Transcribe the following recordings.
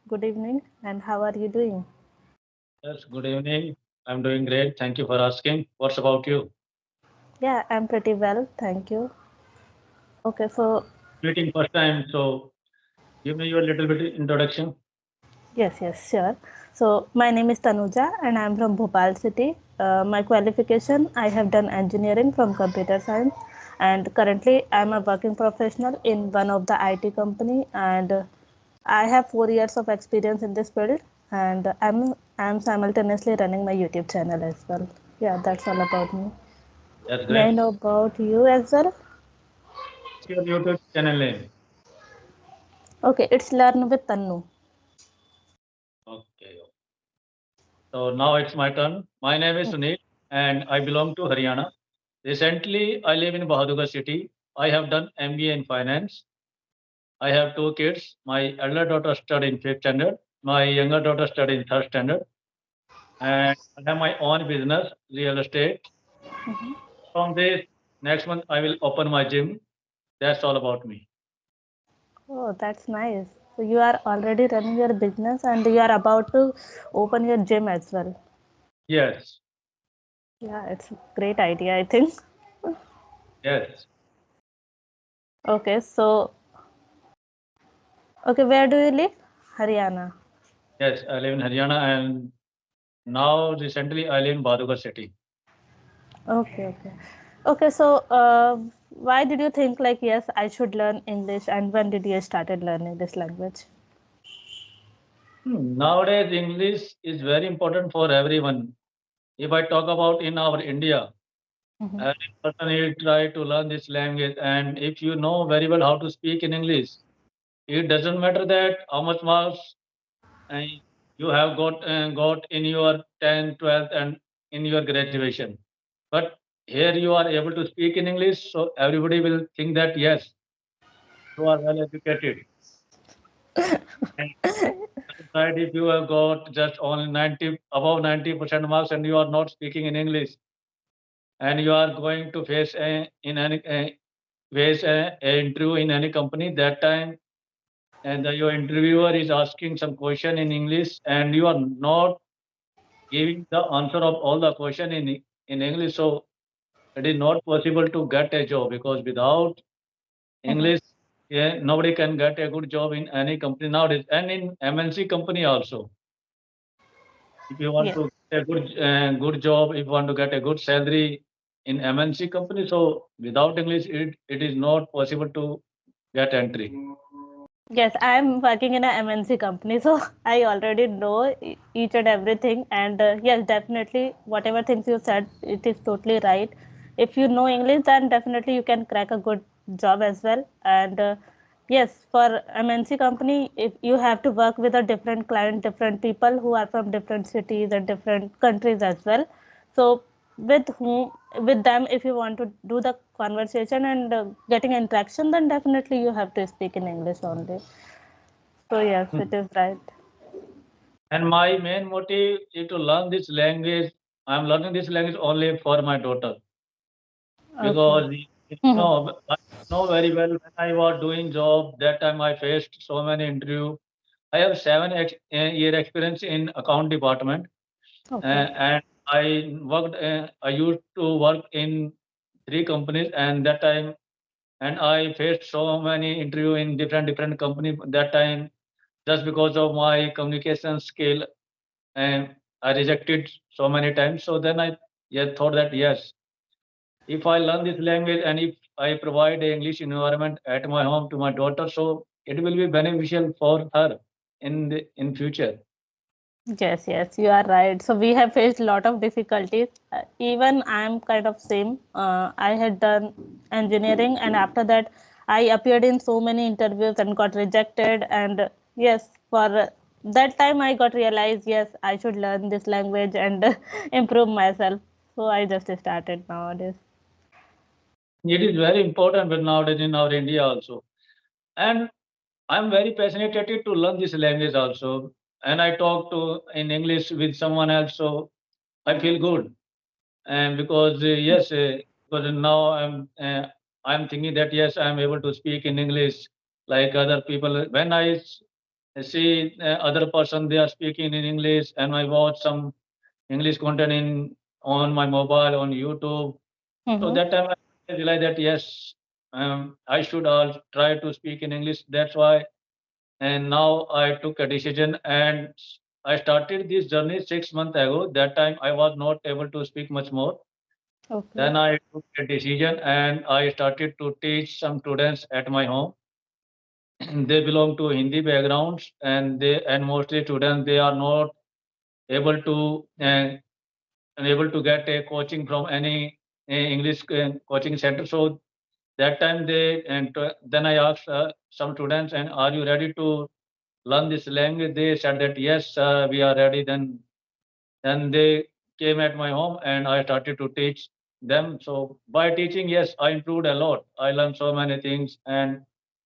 Good evening, and how are you doing? Yes, good evening. I'm doing great. Thank you for asking. What's about you? Yeah, I'm pretty well, thank you. Okay, so Meeting first time, so give me your little bit introduction. yes, sure. So my name is Tanuja, and I'm from Bhopal city. My qualification, I have done engineering from computer science, and currently I'm a working professional in one of the IT company, and I have 4 years of experience in this field, and I'm simultaneously running my YouTube channel as well. Yeah, that's all about me. That's May I great. know about you as well? What's your YouTube channel name? Okay, it's Learn with Tannu. Okay. So now it's my turn. My name is Sunil and I belong to Haryana. Recently, I live in Bahadurgarh city. I have done MBA in finance. I have two kids. My elder daughter studied in fifth standard. My younger daughter studied in third standard. And I have my own business, real estate. From this, next month I will open my gym. That's all about me. Oh, that's nice. So you are already running your business and you are about to open your gym as well. Yes, Yeah, it's a great idea, I think. yes, Okay, so okay, where do you live? Haryana. yes. I live in Haryana and now recently I live in Badugar city. Okay. Okay, so why did you think like yes, I should learn English and when did you started learning this language? Nowadays, English is very important for everyone. If I talk about in our India, Mm-hmm. every person will try to learn this language, and if you know very well how to speak in English, it doesn't matter that how much marks uh, you have got in your 10th, 12th, and in your graduation. But here you are able to speak in English, so everybody will think that yes, you are well educated. And aside, if you have got just only 90 above 90% marks and you are not speaking in English, and you are going to face a interview in any company, that time and your interviewer is asking some question in English, and you are not giving the answer of all the question in English, so it is not possible to get a job because without Mm-hmm. English, yeah, nobody can get a good job in any company nowadays, and in MNC company also. If you want Yeah. to get a good job, if you want to get a good salary in MNC company, so without English, it is not possible to get entry. Yes, I'm working in a MNC company, so I already know each and everything. And yes, definitely, whatever things you said, it is totally right. If you know English, then definitely you can crack a good job as well. And yes, for MNC company, if you have to work with a different client, different people who are from different cities and different countries as well. So with whom with them if you want to do the conversation and getting interaction, then definitely you have to speak in English only. So yes, Hmm. it is right. And my main motive is to learn this language. I'm learning this language only for my daughter Okay. because I know very well when I was doing job that time I faced so many interview. I have year experience in account department, Okay. and I worked. I used to work in three companies, and that time, and I faced so many interview in different company that time just because of my communication skill, and I rejected so many times. So then I yeah, thought that yes, if I learn this language and if I provide a English environment at my home to my daughter, so it will be beneficial for her in future. Yes, you are right. So we have faced a lot of difficulties. Even I am kind of same. I had done engineering, and after that, I appeared in so many interviews and got rejected. And yes, for that time, I got realized yes, I should learn this language and improve myself. So I just started nowadays. It is very important but nowadays in our India also. And I'm very passionate to learn this language also. And I talk to in English with someone else, so I feel good. And because yes, because now I'm thinking that yes, I'm able to speak in English like other people. see other person they are speaking in English, and I watch some English content in on my mobile on YouTube. So Mm-hmm. that time I realized that yes, I should all try to speak in English. That's why, and now I took a decision and I started this journey 6 months ago. That time I was not able to speak much more. Okay. Then I took a decision and I started to teach some students at my home. They belong to Hindi backgrounds, and they and mostly students they are not able to unable to get a coaching from any English coaching center. So that time then I asked some students, and are you ready to learn this language? They said that yes, we are ready. Then they came at my home, and I started to teach them. So by teaching, yes, I improved a lot. I learned so many things, and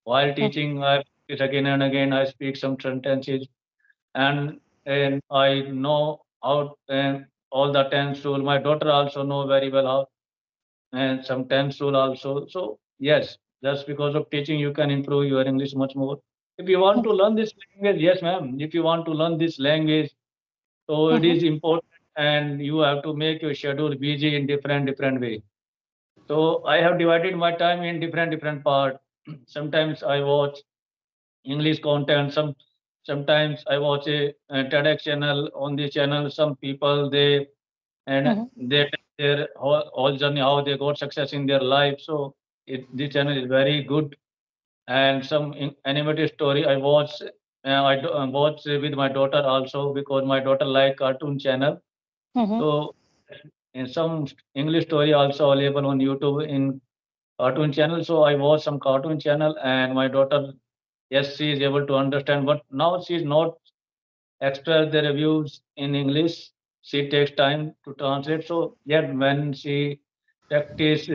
while teaching, I practice again and again. I speak some sentences, and I know how and all the tense rule. My daughter also know very well how and some tense rule also. So yes, just because of teaching, you can improve your English much more. If you want to learn this language, yes, ma'am. If you want to learn this language, so it Mm-hmm. is important, and you have to make your schedule busy in different way. So I have divided my time in different part. Sometimes I watch English content. Sometimes I watch a TEDx channel. On this channel, some people Mm-hmm. they tell their whole journey how they got success in their life. So this channel is very good. And some animated story I watch. Watch with my daughter also because my daughter like cartoon channel. Mm-hmm. So in some English story also available on YouTube in cartoon channel. So I watch some cartoon channel, and my daughter, yes, she is able to understand, but now she is not express the reviews in English. She takes time to translate. So yet when she practice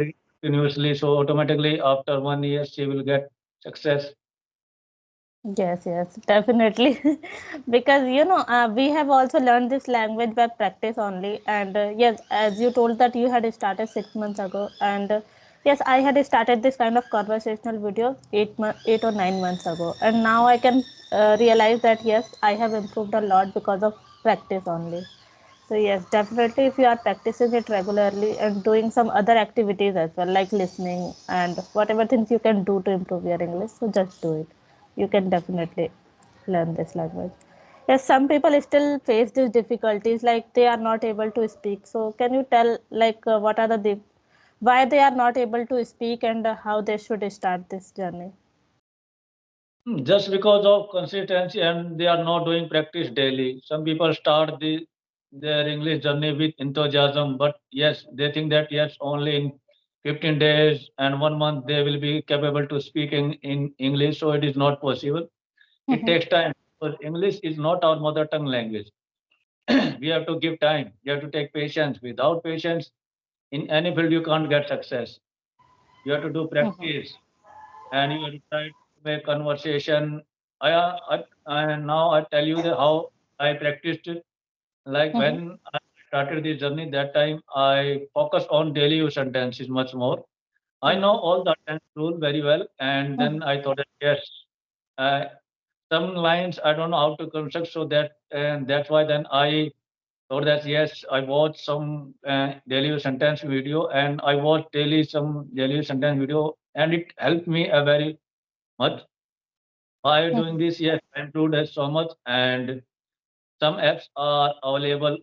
continuously, so automatically after 1 year she will get success. Yes, yes, definitely. Because we have also learned this language by practice only. And yes, as you told that you had started 6 months ago, and yes, I had started this kind of conversational video 8 or 9 months ago, and now I can realize that yes, I have improved a lot because of practice only. So yes, definitely if you are practicing it regularly and doing some other activities as well, like listening and whatever things you can do to improve your English, so just do it. You can definitely learn this language. Yes, some people still face these difficulties, like they are not able to speak. So can you tell like what are why they are not able to speak and how they should start this journey? Just because of consistency and they are not doing practice daily. Some people start their English journey with enthusiasm, but yes, they think that yes, only in 15 days and 1 month they will be capable to speak in English. So it is not possible. It Mm-hmm. takes time because English is not our mother tongue language. We have to give time. You have to take patience. Without patience, in any field you can't get success. You have to do Mm-hmm. practice, and you have to try to make conversation. And now I tell you how I practiced it. Like Mm-hmm. when I started this journey, that time I focused on daily use sentences much more. I know Okay. all the tense rule very well, and Mm-hmm. then I thought that yes, uh, some lines I don't know how to construct, so that's why then I thought that yes, I watched some daily use sentence video, and I watched daily some daily use sentence video, and it helped me a very much. By doing Mm-hmm. this, yes, I improved it so much, and some apps are available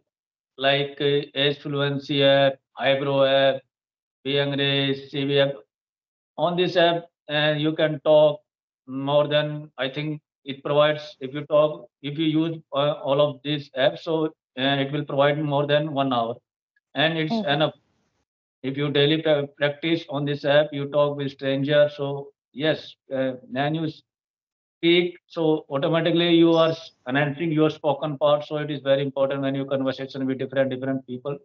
like Age Fluency app, Eyebrow app, Bangladesh, CV app. On this app, you can talk more than I think it provides. If you use all of these apps, so it will provide more than 1 hour, and it's Mm-hmm. enough. If you daily practice on this app, you talk with strangers. So yes, then you speak, so automatically you are enhancing your spoken part. So it is very important when you conversation with different people.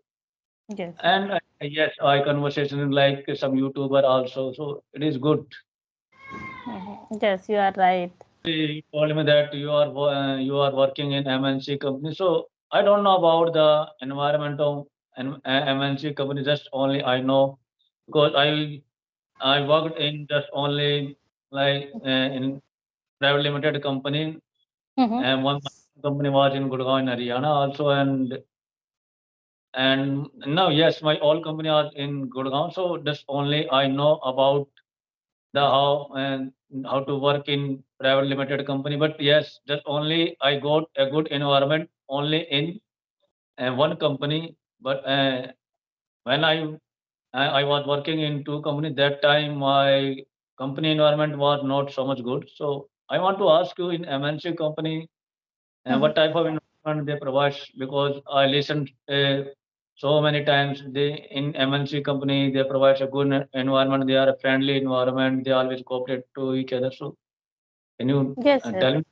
Yes, yes. And yes, I conversation like some YouTuber also. So it is good. Mm-hmm. Yes, you are right. You told me that you are working in MNC company. So I don't know about the environment of MNC company. Just only I know because I worked in just only like in private limited company. Mm-hmm. and one company was in Gurgaon, Haryana also, and now yes, my all company are in Gurgaon, so just only I know about the how to work in private limited company. But yes, just only I got a good environment only in one company. But when I was working in two companies that time, my company environment was not so much good. So I want to ask you in MNC company and Mm-hmm. what type of environment they provide because I listened so many times they in MNC company they provide a good environment. They are a friendly environment. They always cooperate to each other. So can you Yes, yes. tell me?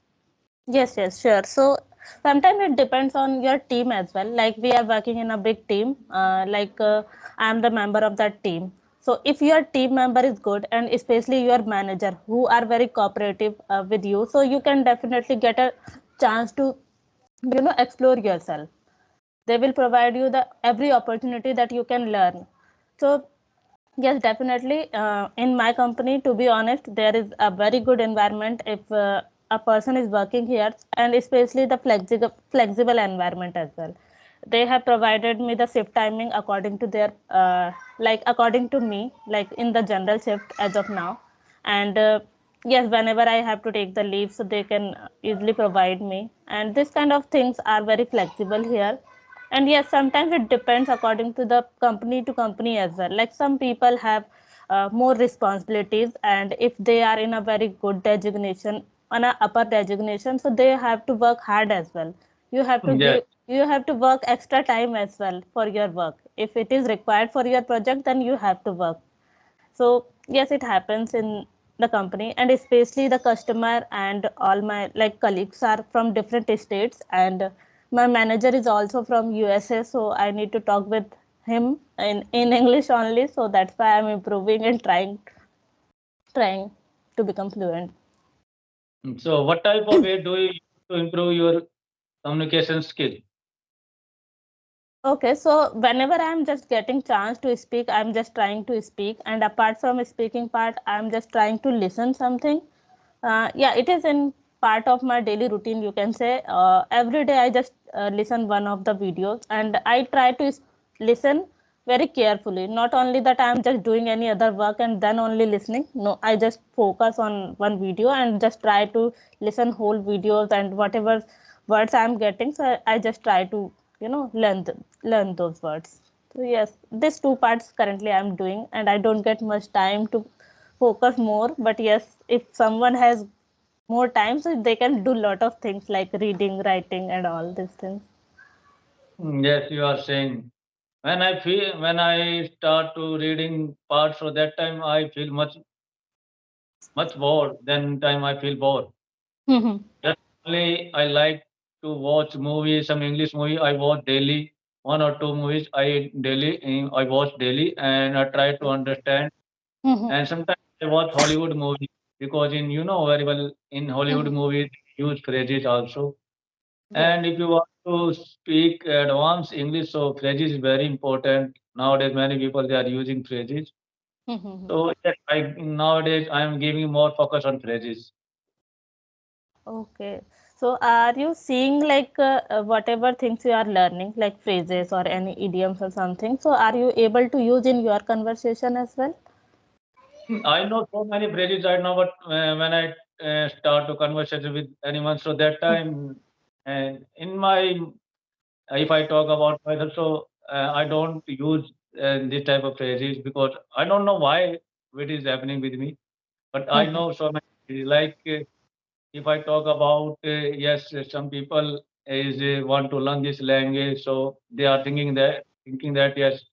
Yes, yes, sure. So sometimes it depends on your team as well. Like we are working in a big team. I am the member of that team. So if your team member is good, and especially your manager who are very cooperative with you, so you can definitely get a chance to explore yourself. They will provide you the every opportunity that you can learn. So yes, definitely. In my company, to be honest, there is a very good environment if a person is working here, and especially the flexible environment as well. They have provided me the shift timing according to their like according to me, like in the general shift as of now. And yes, whenever I have to take the leave, so they can easily provide me. And this kind of things are very flexible here. And yes, sometimes it depends according to the company to company as well. Like some people have more responsibilities, and if they are in a very good designation, on a upper designation, so they have to work hard as well. You have to Yes. give, you have to work extra time as well for your work. If it is required for your project, then you have to work. So yes, it happens in the company, and especially the customer and all my like colleagues are from different states, and my manager is also from USA, so I need to talk with him in English only. So that's why I'm improving and trying to become fluent. So what type of way do you use to improve your communication skill? Okay, so whenever I'm just getting chance to speak, I'm just trying to speak, and apart from speaking part, I'm just trying to listen something. Yeah, it is in part of my daily routine. You can say every day I just listen one of the videos, and I try to listen very carefully. Not only that I'm just doing any other work and then only listening. No, I just focus on one video and just try to listen whole videos, and whatever words I'm getting, so I just try to learn those words. So yes, these two parts currently I'm doing, and I don't get much time to focus more. But yes, if someone has more time, so they can do lot of things like reading, writing, and all these things. Yes, you are saying. When I start to reading parts, so that time I feel much bored. Then time I feel bored. Mm-hmm. That's only I like to watch movies, some English movie. I watch daily, one or two movies I watch daily, and I try to understand. Mm-hmm. And sometimes I watch Hollywood movies because in you know very well in Hollywood Mm-hmm. movies use phrases also. Yes. And if you want to speak advanced English, so phrases is very important. Nowadays, many people they are using phrases. Mm-hmm. So yes, I nowadays I am giving more focus on phrases. Okay. So are you seeing like whatever things you are learning, like phrases or any idioms or something? So are you able to use in your conversation as well? I know so many phrases right now, but when I start to conversation with anyone, so that time, and in my if I talk about myself, so I don't use this type of phrases because I don't know why it is happening with me. But I Mm-hmm. know so many like if I talk about yes, some people is want to learn this language, so they are thinking that yes,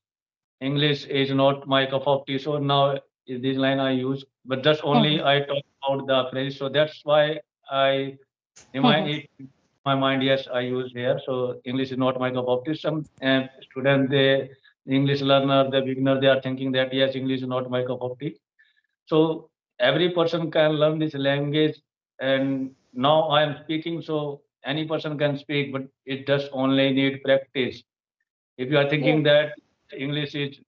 English is not my cup of tea. So now is this line I use, but just only I talk about the phrase. So that's why I remind Mm-hmm. it in my mind. Yes, I use here. So English is not my cup of tea. Some student, they English learner, the beginner, they are thinking that yes, English is not my cup of tea. So every person can learn this language, and now I am speaking, so any person can speak, but it just only need practice. If you are thinking Yes. that English is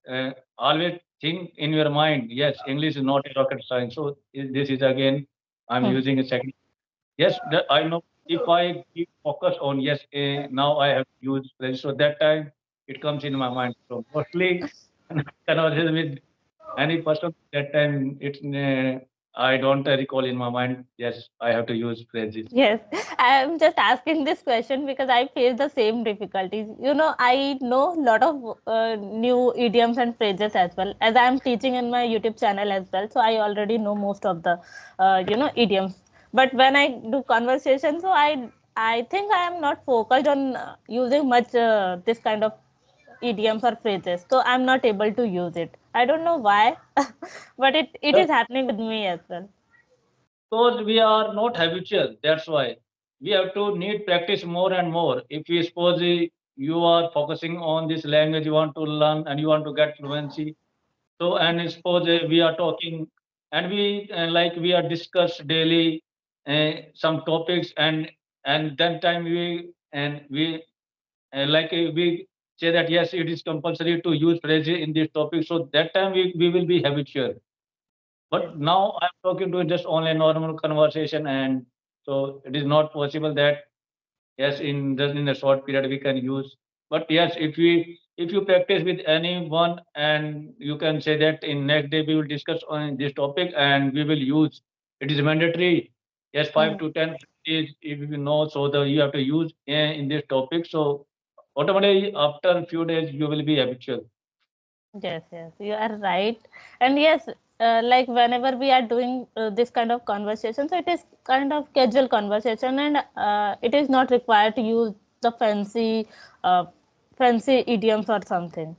always think in your mind, yes, English is not a rocket science. So this is again, I'm Mm-hmm. using a second. Yes, I know. if I keep focus on yes, now I have used phrase, so that time it comes in my mind. So mostly conversation with any person that time it's I don't recall in my mind. Yes, I have to use phrases. Yes, I'm just asking this question because I face the same difficulties. I know a lot of new idioms and phrases as well, as I'm teaching in my YouTube channel as well. So I already know most of the, idioms. But when I do conversation, so I think I am not focused on using much this kind of idioms or phrases. So I'm not able to use it. I don't know why, but it is happening with me as well. Because we are not habitual. That's why we have to need practice more and more. If we suppose you are focusing on this language, you want to learn and you want to get fluency. So and suppose we are talking and we like we are discuss daily some topics and then time we like we say that yes, it is compulsory to use phrase in this topic. So that time we will be habitual. Yes. But now I'm talking to just only normal conversation, and so it is not possible that yes, in just in a short period we can use. But yes, if you practice with anyone, and you can say that in next day we will discuss on this topic and we will use. It is mandatory. Yes, Hmm. 5 to 10 is if you know, so the you have to use in this topic. So automatically after a few days you will be habitual. Yes, yes, you are right. And yes, like whenever we are doing this kind of conversation, so it is kind of casual conversation, and it is not required to use the uh, fancy idioms or something.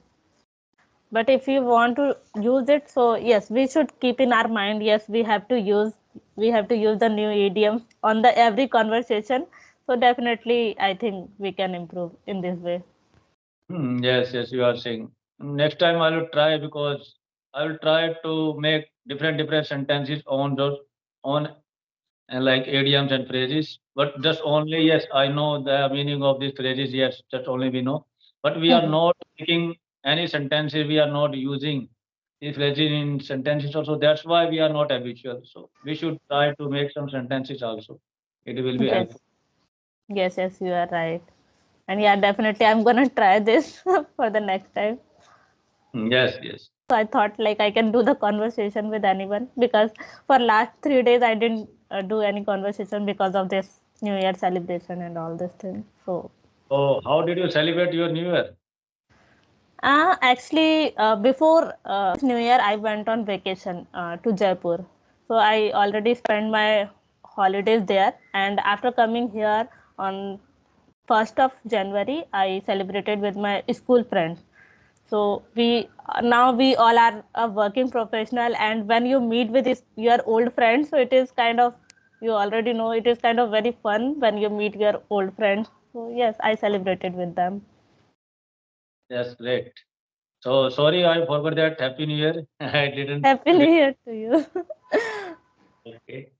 But if you want to use it, so yes, we should keep in our mind. Yes, we have to use the new idioms on the every conversation. So definitely, I think we can improve in this way. Yes, yes, you are saying. Next time I will try because I will try to make different sentences on those on like idioms and phrases. But just only yes, I know the meaning of these phrases. Yes, just only we know. But we are Mhm. not making any sentences. We are not using these phrases in sentences also. That's why we are not habitual. So we should try to make some sentences also. It will be Yes, helpful. yes, yes, you are right. And yeah, definitely I'm gonna try this for the next time. Yes, yes. So I thought like I can do the conversation with anyone because for last 3 days I didn't do any conversation because of this New Year celebration and all this thing. So So how did you celebrate your New Year? actually, before this New Year, I went on vacation to Jaipur. So I already spent my holidays there, and after coming here on 1st of January, I celebrated with my school friends. So we now we all are a working professional, and when you meet with your old friends, so it is kind of, you already know, it is kind of very fun when you meet your old friends. So yes, I celebrated with them. Yes, great. So sorry, I forgot that Happy New Year. I didn't. Happy New Year to you. Okay.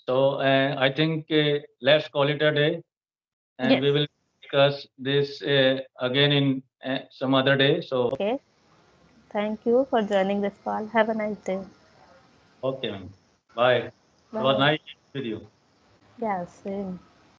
So I think let's call it a day, and Yes. we will discuss this again in some other day. So Okay. Thank you for joining this call. Have a nice day. okay, ma'am. Bye. It was Bye. nice with you. Yeah, same.